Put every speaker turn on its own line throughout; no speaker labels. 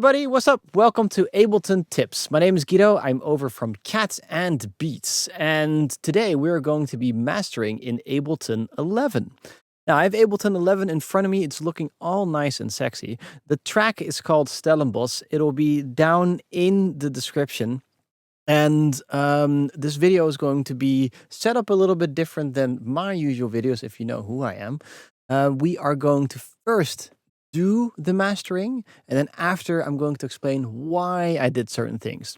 everybody, what's up? Welcome to Ableton Tips. My name is Guido. I'm over from Cats and Beats, and today we're going to be mastering in Ableton 11. Now, I have Ableton 11 in front of me. It's looking all nice and sexy. The track is called Stellenbosch. It'll be down in the description. And this video is going to be set up a little bit different than my usual videos, if you know who I am. We are going to first do the mastering, and then after I'm going to explain why I did certain things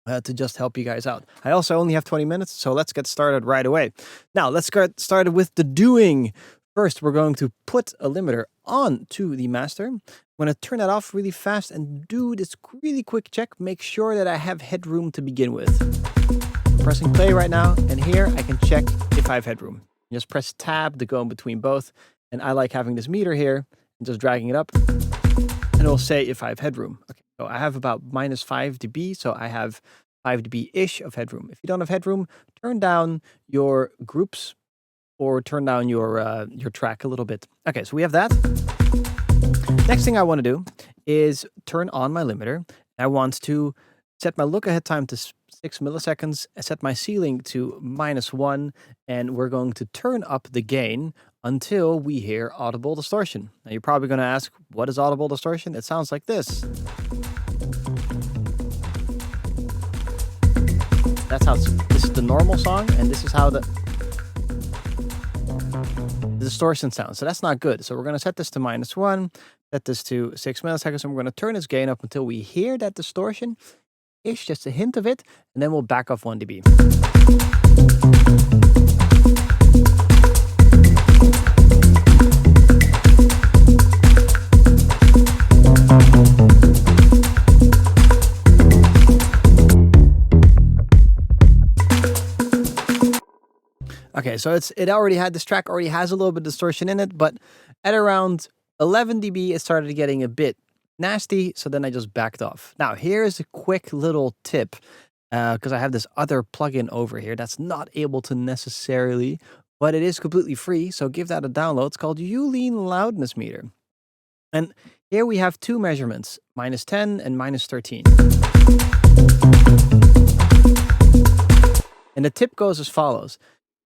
to just help you guys out. I also only have 20 minutes, so let's get started right away. Now, let's get started with the doing. First, we're going to put a limiter on to the master. I'm going to turn that off really fast and do this really quick check. Make sure that I have headroom to begin with. I'm pressing play right now, and here I can check if I have headroom. Just press tab to go in between both, and I like having this meter here and just dragging it up, and it'll say if I have headroom. Okay, so I have about minus 5 dB, so I have 5 dB-ish of headroom. If you don't have headroom, turn down your groups or turn down your track a little bit. Okay, so we have that. Next thing I want to do is turn on my limiter. I want to set my look-ahead time to 6 milliseconds, set my ceiling to -1, and we're going to turn up the gain until we hear audible distortion. Now, you're probably going to ask, what is audible distortion? It sounds like this. This is the normal song, and this is how the distortion sounds. So that's not good. So we're going to set this to -1, set this to 6 milliseconds, and we're going to turn this gain up until we hear that distortion. It's just a hint of it, and then we'll back off 1 dB. Okay, so this track already has a little bit of distortion in it, but at around 11 dB, it started getting a bit nasty, so then I just backed off. Now, here's a quick little tip, because I have this other plugin over here that's not Ableton necessarily, but it is completely free, so give that a download. It's called Loudness Meter. And here we have two measurements, -10 and -13. And the tip goes as follows.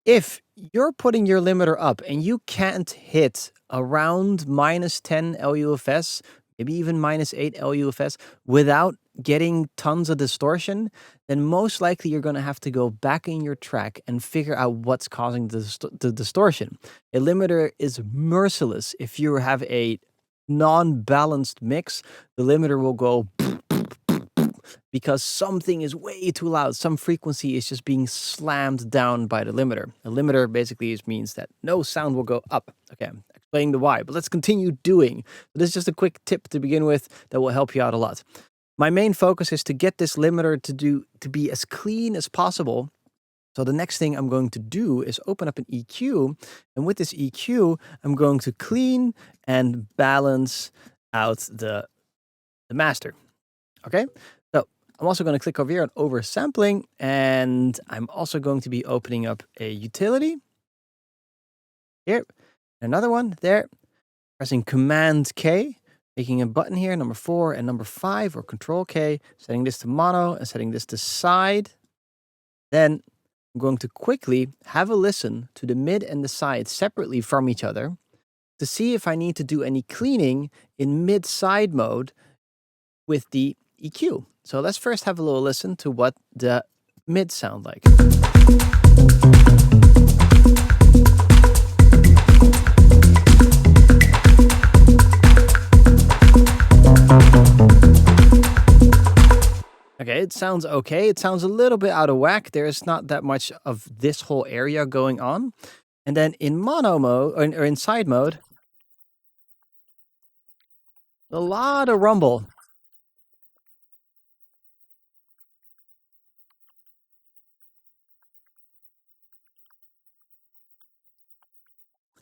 If you're putting your limiter up and you can't hit around -10 LUFS, maybe even -8 LUFS, without getting tons of distortion, then most likely you're going to have to go back in your track and figure out what's causing the distortion. A limiter is merciless. If you have a non-balanced mix, the limiter will go because something is way too loud. Some frequency is just being slammed down by the limiter. A limiter basically means that no sound will go up. Okay, I'm explaining the why, but let's continue doing. This is just a quick tip to begin with that will help you out a lot. My main focus is to get this limiter to be as clean as possible. So the next thing I'm going to do is open up an EQ, and with this EQ, I'm going to clean and balance out the master. Okay? I'm also going to click over here on oversampling, and I'm also going to be opening up a utility. Here, another one there. Pressing Command K, making a button here, number 4 and number 5, or Control K, setting this to mono and setting this to side. Then I'm going to quickly have a listen to the mid and the side separately from each other to see if I need to do any cleaning in mid-side mode with the EQ. So let's first have a little listen to what the mids sound like. Okay, it sounds okay. It sounds a little bit out of whack. There's not that much of this whole area going on. And then in mono mode, or in side mode, a lot of rumble.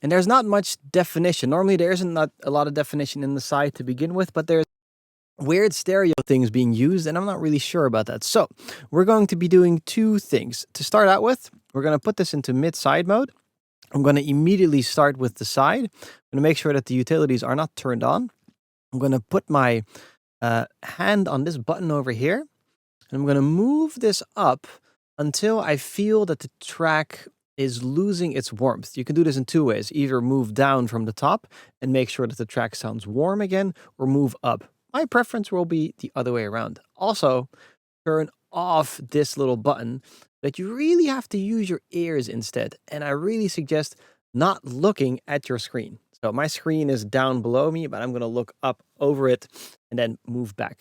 And there's not much definition. Normally there isn't not a lot of definition in the side to begin with, but there's weird stereo things being used, and I'm not really sure about that. So we're going to be doing two things. To start out with, we're going to put this into mid-side mode. I'm going to immediately start with the side. I'm going to make sure that the utilities are not turned on. I'm going to put my hand on this button over here, and I'm going to move this up until I feel that the track is losing its warmth. You can do this in two ways. Either move down from the top and make sure that the track sounds warm again, or move up. My preference will be the other way around. Also, turn off this little button that you really have to use your ears instead. And I really suggest not looking at your screen. So my screen is down below me, but I'm going to look up over it and then move back.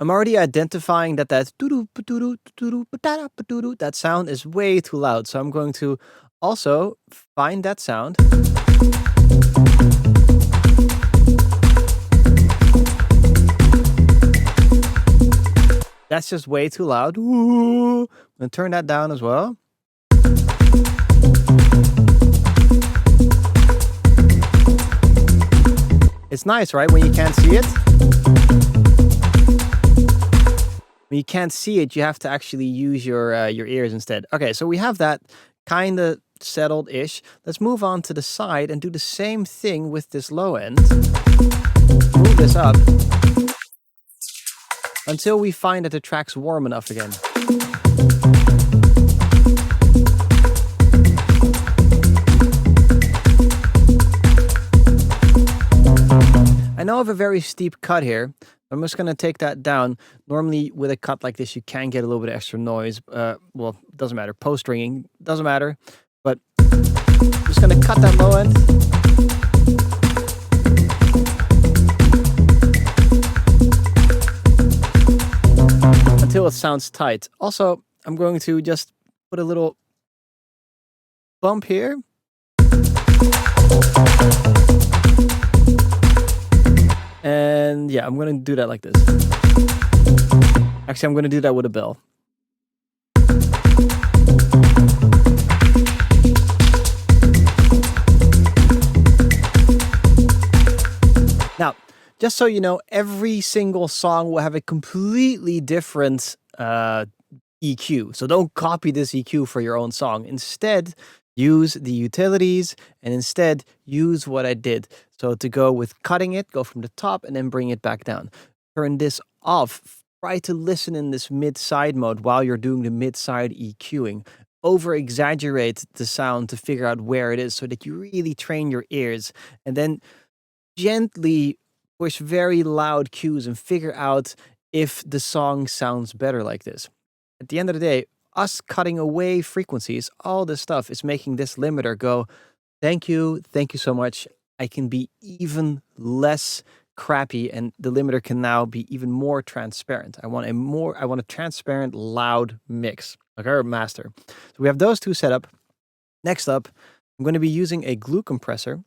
I'm already identifying that that sound is way too loud. So I'm going to also find that sound. That's just way too loud. I'm going to turn that down as well. It's nice, right? When you can't see it. When you can't see it, you have to actually use your ears instead. Okay, so we have that kind of settled-ish. Let's move on to the side and do the same thing with this low end. Move this up until we find that the track's warm enough again. I know I have a very steep cut here. I'm just going to take that down. Normally, with a cut like this, you can get a little bit of extra noise. Well, it doesn't matter. Post-ringing, doesn't matter. But I'm just going to cut that low end. Until it sounds tight. Also, I'm going to just put a little bump here. And yeah, I'm going to do that like this. Actually, I'm going to do that with a bell. Now, just so you know, every single song will have a completely different EQ. So don't copy this EQ for your own song. Instead, use the utilities and instead use what I did. So to go with cutting it, go from the top and then bring it back down. Turn this off. Try to listen in this mid-side mode while you're doing the mid-side EQing. Over-exaggerate the sound to figure out where it is so that you really train your ears. And then gently push very loud cues and figure out if the song sounds better like this. At the end of the day, us cutting away frequencies, all this stuff is making this limiter go, thank you so much. I can be even less crappy and the limiter can now be even more transparent. I want a transparent, loud mix, okay, or master. So we have those two set up. Next up, I'm going to be using a glue compressor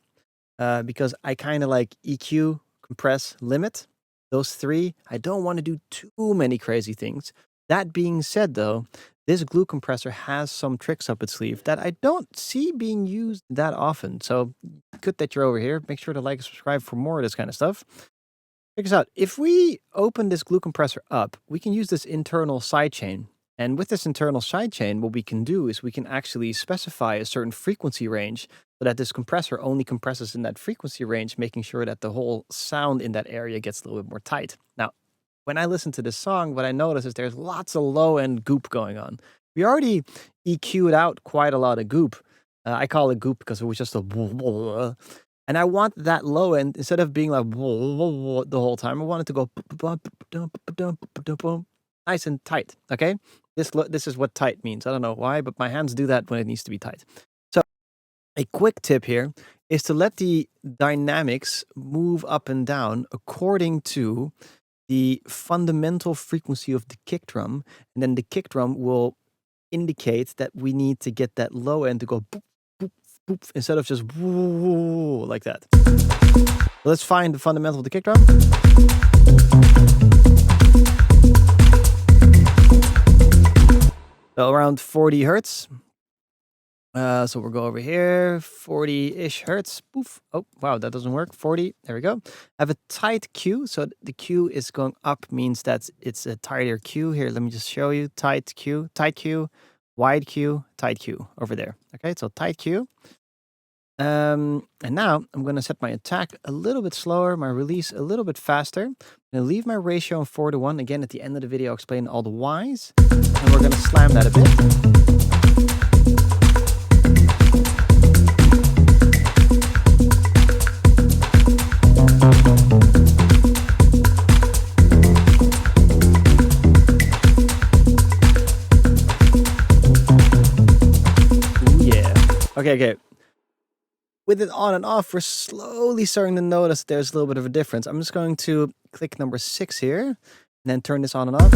because I kind of like EQ, compress, limit. Those three, I don't want to do too many crazy things. That being said, though, this glue compressor has some tricks up its sleeve that I don't see being used that often. So good that you're over here. Make sure to like and subscribe for more of this kind of stuff. Check this out. If we open this glue compressor up, we can use this internal sidechain. And with this internal sidechain, what we can do is we can actually specify a certain frequency range so that this compressor only compresses in that frequency range, making sure that the whole sound in that area gets a little bit more tight. Now, when I listen to this song, what I notice is there's lots of low-end goop going on. We already EQ'd out quite a lot of goop. I call it goop because it was just a... And I want that low end, instead of being like the whole time, I want it to go nice and tight, okay? This is what tight means. I don't know why, but my hands do that when it needs to be tight. So a quick tip here is to let the dynamics move up and down according to the fundamental frequency of the kick drum, and then the kick drum will indicate that we need to get that low end to go boop, boop, boop, instead of just woo, like that. So let's find the fundamental of the kick drum. So around 40 hertz. So we'll go over here, 40-ish hertz. Poof. Oh, wow, that doesn't work. 40. There we go. I have a tight Q. So the Q is going up means that it's a tighter Q. Here, let me just show you. Tight Q, wide Q, tight Q over there. Okay, so tight Q. And now I'm going to set my attack a little bit slower, my release a little bit faster. I'm going to leave my ratio on 4:1. Again, at the end of the video, I'll explain all the whys. And we're going to slam that a bit. Okay. With it on and off, we're slowly starting to notice there's a little bit of a difference. I'm just going to click number 6 here, and then turn this on and off.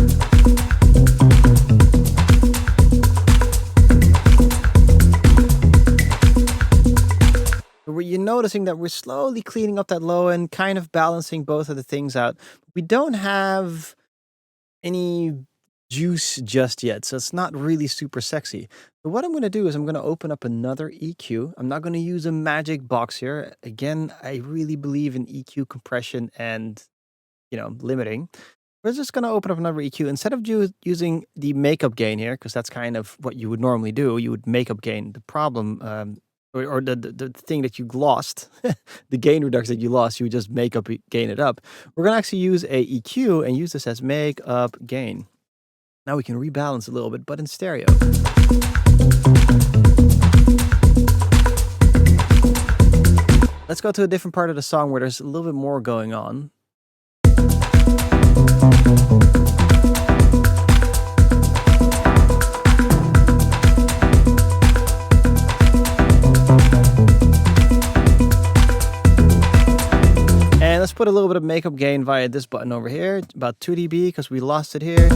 You're noticing that we're slowly cleaning up that low end, kind of balancing both of the things out. We don't have any juice just yet, so it's not really super sexy. So what I'm going to do is I'm going to open up another EQ. I'm not going to use a magic box here. Again, I really believe in EQ compression and, limiting. We're just going to open up another EQ. Instead of using the makeup gain here, because that's kind of what you would normally do, you would makeup gain the problem, or the thing that you lost, the gain reduction that you lost, you would just gain it up. We're going to actually use a EQ and use this as makeup gain. Now we can rebalance a little bit, but in stereo. Let's go to a different part of the song where there's a little bit more going on. And let's put a little bit of makeup gain via this button over here, about 2 dB, because we lost it here.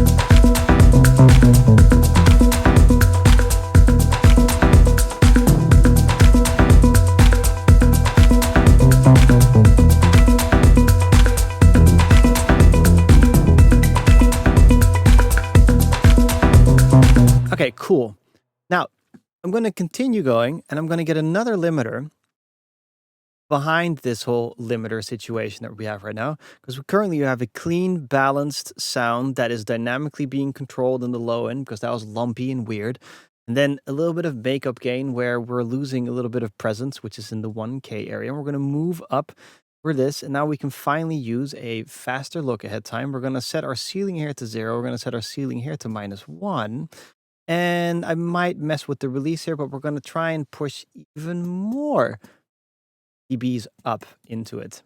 Okay, cool. Now, I'm going to continue going, and I'm going to get another limiter behind this whole limiter situation that we have right now, because currently you have a clean, balanced sound that is dynamically being controlled in the low end, because that was lumpy and weird. And then a little bit of makeup gain where we're losing a little bit of presence, which is in the 1K area. And we're going to move up for this, and now we can finally use a faster look ahead time. We're going to set our ceiling here to 0. We're going to set our ceiling here to -1. And I might mess with the release here, but we're going to try and push even more dBs up into it.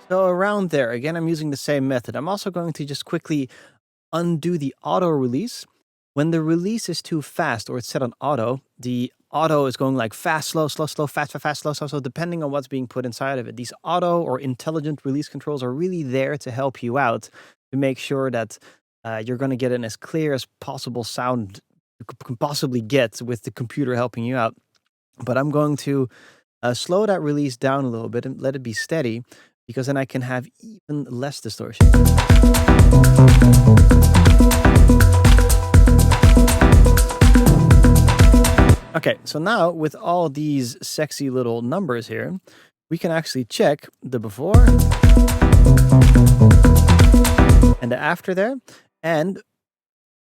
So around there, again, I'm using the same method. I'm also going to just quickly undo the auto release. When the release is too fast or it's set on auto, the auto is going like fast, slow, slow, slow, fast, fast, slow, slow, slow, depending on what's being put inside of it. These auto or intelligent release controls are really there to help you out, to make sure that you're going to get an as clear as possible sound you can possibly get with the computer helping you out. But I'm going to slow that release down a little bit and let it be steady, because then I can have even less distortion. Okay, so now with all these sexy little numbers here, we can actually check the before and the after there. And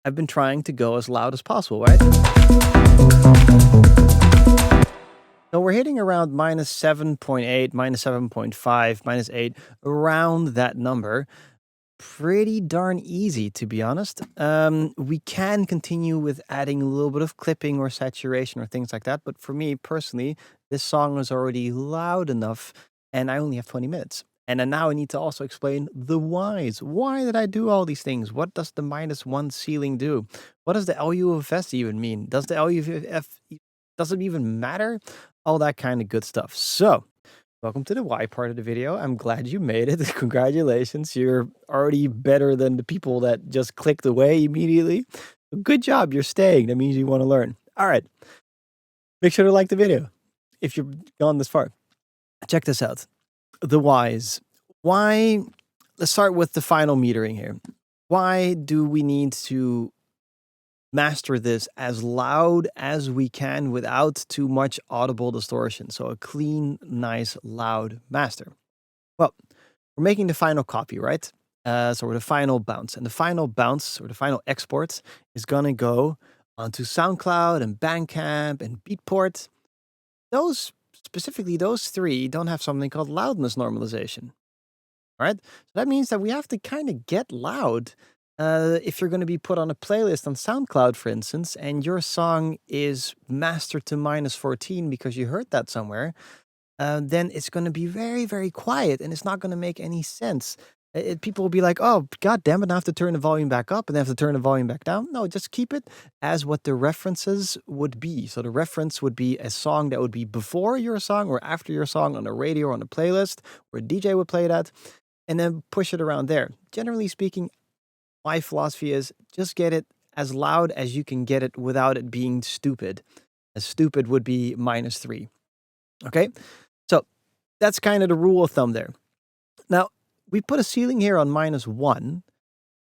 I've been trying to go as loud as possible, right? So we're hitting around -7.8, -7.5, -8, around that number. Pretty darn easy, to be honest. We can continue with adding a little bit of clipping or saturation or things like that. But for me personally, this song is already loud enough, and I only have 20 minutes. And then now I need to also explain the whys. Why did I do all these things? What does the -1 ceiling do? What does the LUFS even mean? Does the LUFS, does it even matter? All that kind of good stuff. So, welcome to the why part of the video. I'm glad you made it. Congratulations. You're already better than the people that just clicked away immediately. Good job, you're staying. That means you want to learn. All right. Make sure to like the video if you've gone this far. Check this out. The whys. Why? Let's start with the final metering here. Why do we need to master this as loud as we can without too much audible distortion? So a clean, nice, loud master. Well, we're making the final copy, right? So the final bounce. And the final bounce or the final export is going to go onto SoundCloud and Bandcamp and Beatport. Those, specifically those three, don't have something called loudness normalization. All right? So that means that we have to kind of get loud if you're going to be put on a playlist on SoundCloud, for instance, and your song is mastered to -14 because you heard that somewhere. Then it's going to be very, very quiet and it's not going to make any sense. People will be like, oh, God damn it, I have to turn the volume back up and I have to turn the volume back down. No, just keep it as what the references would be. So the reference would be a song that would be before your song or after your song on the radio or on the playlist where a DJ would play that, and then push it around there. Generally speaking, my philosophy is just get it as loud as you can get it without it being stupid. As stupid would be -3. Okay? So that's kind of the rule of thumb there. Now, we put a ceiling here on -1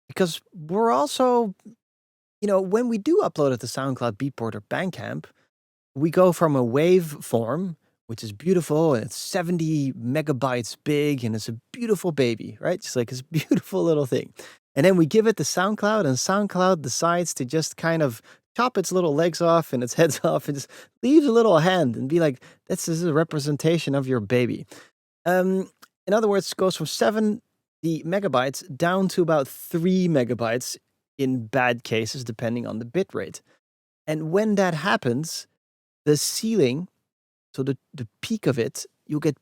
because we're also, when we do upload it to SoundCloud, Beatport, or Bandcamp, we go from a wave form, which is beautiful, and it's 70 megabytes big, and it's a beautiful baby, right? Just like this beautiful little thing. And then we give it to SoundCloud, and SoundCloud decides to just kind of chop its little legs off and its heads off and just leaves a little hand and be like, this is a representation of your baby. In other words, it goes from 70 megabytes down to about 3 megabytes in bad cases, depending on the bit rate. And when that happens, the ceiling, so the peak of it, you'll get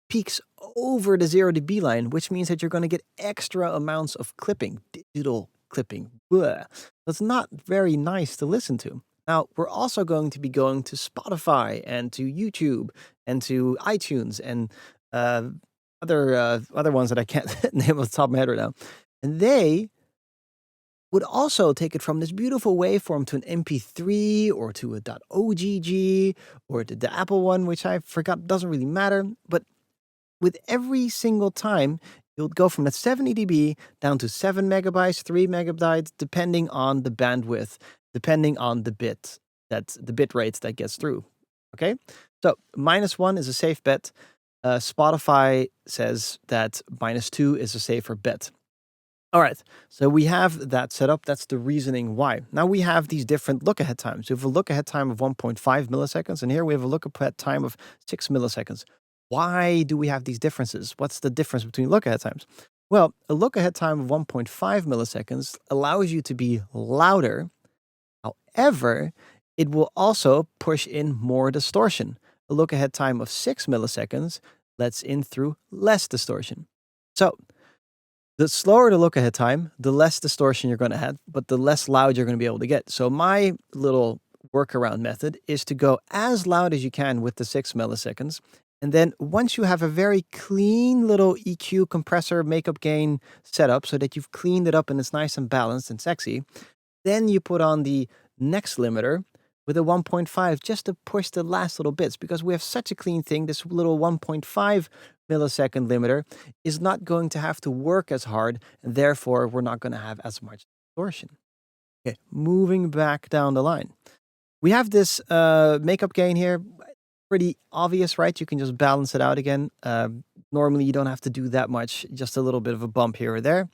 peaks over the 0 dB line, which means that you're going to get extra amounts of clipping, digital clipping. Blah. That's not very nice to listen to. Now, we're also going to be going to Spotify and to YouTube and to iTunes and other ones that I can't name off the top of my head right now. And they would also take it from this beautiful waveform to an MP3 or to a .ogg or to the Apple one, which I forgot, doesn't really matter. But with every single time, you'll go from that 70 dB down to 7 megabytes, 3 megabytes, depending on the bandwidth, depending on the bit rate that gets through. Okay? So -1 is a safe bet. Spotify says that -2 is a safer bet. All right, so we have that set up. That's the reasoning why. Now we have these different look-ahead times. We have a look-ahead time of 1.5 milliseconds, and here we have a look-ahead time of 6 milliseconds. Why do we have these differences? What's the difference between look-ahead times? Well, a look-ahead time of 1.5 milliseconds allows you to be louder. However, it will also push in more distortion. A look-ahead time of 6 milliseconds lets in through less distortion. So the slower the look-ahead time, the less distortion you're going to have, but the less loud you're going to be able to get. So my little workaround method is to go as loud as you can with the 6 milliseconds. And then once you have a very clean little EQ compressor makeup gain setup so that you've cleaned it up and it's nice and balanced and sexy, then you put on the next limiter with a 1.5 just to push the last little bits, because we have such a clean thing. This little 1.5 millisecond limiter is not going to have to work as hard, and therefore we're not going to have as much distortion. Okay, moving back down the line. We have this makeup gain here. Pretty obvious, right? You can just balance it out again. Normally you don't have to do that much, just a little bit of a bump here or there.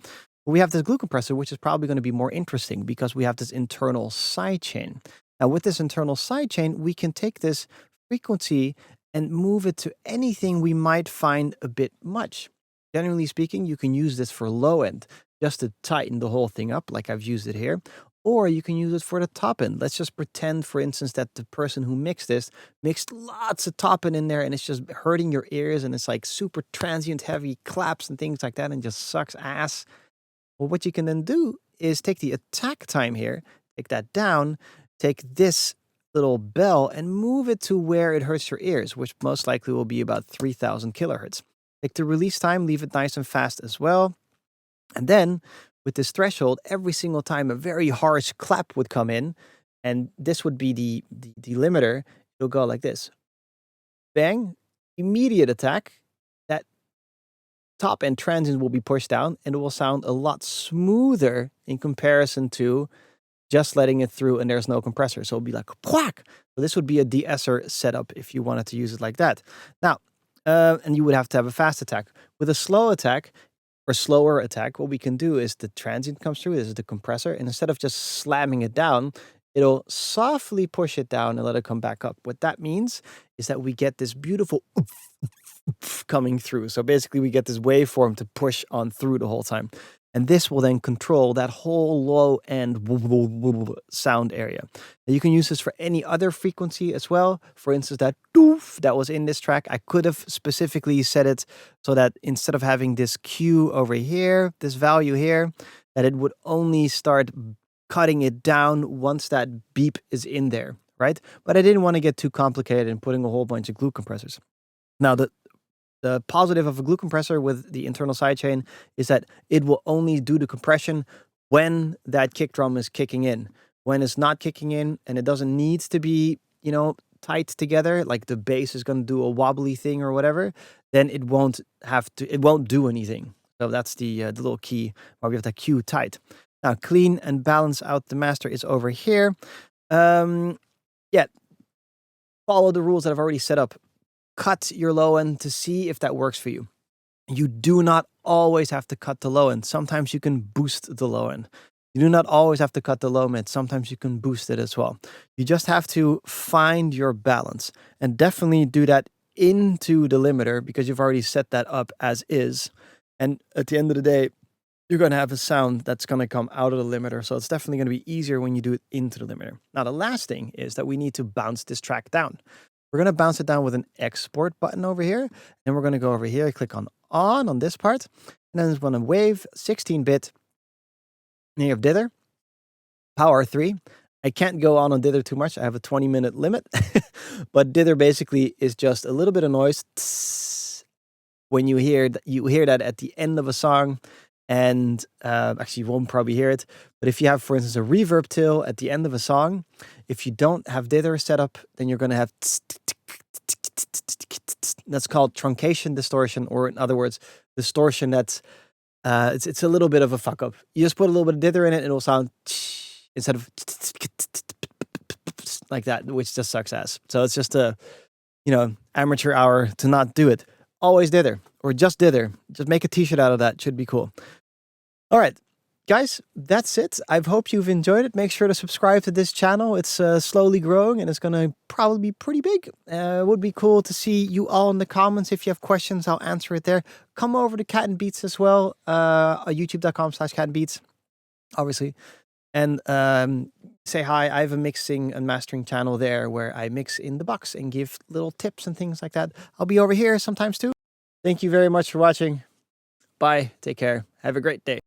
We have this glue compressor, which is probably going to be more interesting because we have this internal sidechain. Now, with this internal sidechain, we can take this frequency and move it to anything we might find a bit much. Generally speaking, you can use this for low end, just to tighten the whole thing up, like I've used it here. Or you can use it for the top end. Let's just pretend, for instance, that the person who mixed this mixed lots of top end in there and it's just hurting your ears and it's like super transient heavy claps and things like that and just sucks ass. Well, what you can then do is take the attack time here, take that down, take this little bell and move it to where it hurts your ears, which most likely will be about 3000 kilohertz. Take the release time, leave it nice and fast as well. And then with this threshold, every single time a very harsh clap would come in, and this would be the limiter, it'll go like this. Bang, immediate attack, that top end transient will be pushed down, and it will sound a lot smoother in comparison to just letting it through and there's no compressor. So it'll be like whack. So this would be a de-esser setup if you wanted to use it like that. Now, and you would have to have a fast attack. With a slow attack or slower attack, what we can do is the transient comes through, this is the compressor, and instead of just slamming it down, it'll softly push it down and let it come back up. What that means is that we get this beautiful coming through. So basically we get this waveform to push on through the whole time. And this will then control that whole low end sound area. Now you can use this for any other frequency as well. For instance, that doof that was in this track, I could have specifically set it so that instead of having this Q over here, this value here, that it would only start cutting it down once that beep is in there, right? But I didn't want to get too complicated in putting a whole bunch of glue compressors. Now, the positive of a glue compressor with the internal sidechain is that it will only do the compression when that kick drum is kicking in. When it's not kicking in and it doesn't need to be, tight together, like the bass is going to do a wobbly thing or whatever, then it won't do anything. So that's the little key why we have that Q tight. Now, clean and balance out the master is over here. Follow the rules that I've already set up. Cut your low end to see if that works for you. You do not always have to cut the low end. Sometimes you can boost the low end. You do not always have to cut the low mid. Sometimes you can boost it as well. You just have to find your balance and definitely do that into the limiter because you've already set that up as is. And at the end of the day, you're going to have a sound that's going to come out of the limiter. So it's definitely going to be easier when you do it into the limiter. Now, the last thing is that we need to bounce this track down. We're going to bounce it down with an export button over here. And we're going to go over here, click on this part. And then it's going to wave 16-bit. And you have dither, power 3. I can't go on dither too much. I have a 20-minute limit. But dither basically is just a little bit of noise. Tss, when you hear that at the end of a song. And actually, you won't probably hear it. But if you have, for instance, a reverb till at the end of a song, if you don't have dither set up, then you're going to have that's called truncation distortion, or in other words, distortion that's it's a little bit of a fuck up. You just put a little bit of dither in it, and it'll sound instead of like that, which just sucks ass. So it's just a amateur hour to not do it. Always dither or just dither. Just make a t-shirt out of that. Should be cool. All right, guys, that's it. I hope you've enjoyed it. Make sure to subscribe to this channel. It's slowly growing and it's going to probably be pretty big. It would be cool to see you all in the comments. If you have questions, I'll answer it there. Come over to Cat and Beats as well. youtube.com/catandbeats, obviously. And say hi. I have a mixing and mastering channel there where I mix in the box and give little tips and things like that. I'll be over here sometimes too. Thank you very much for watching. Bye. Take care. Have a great day.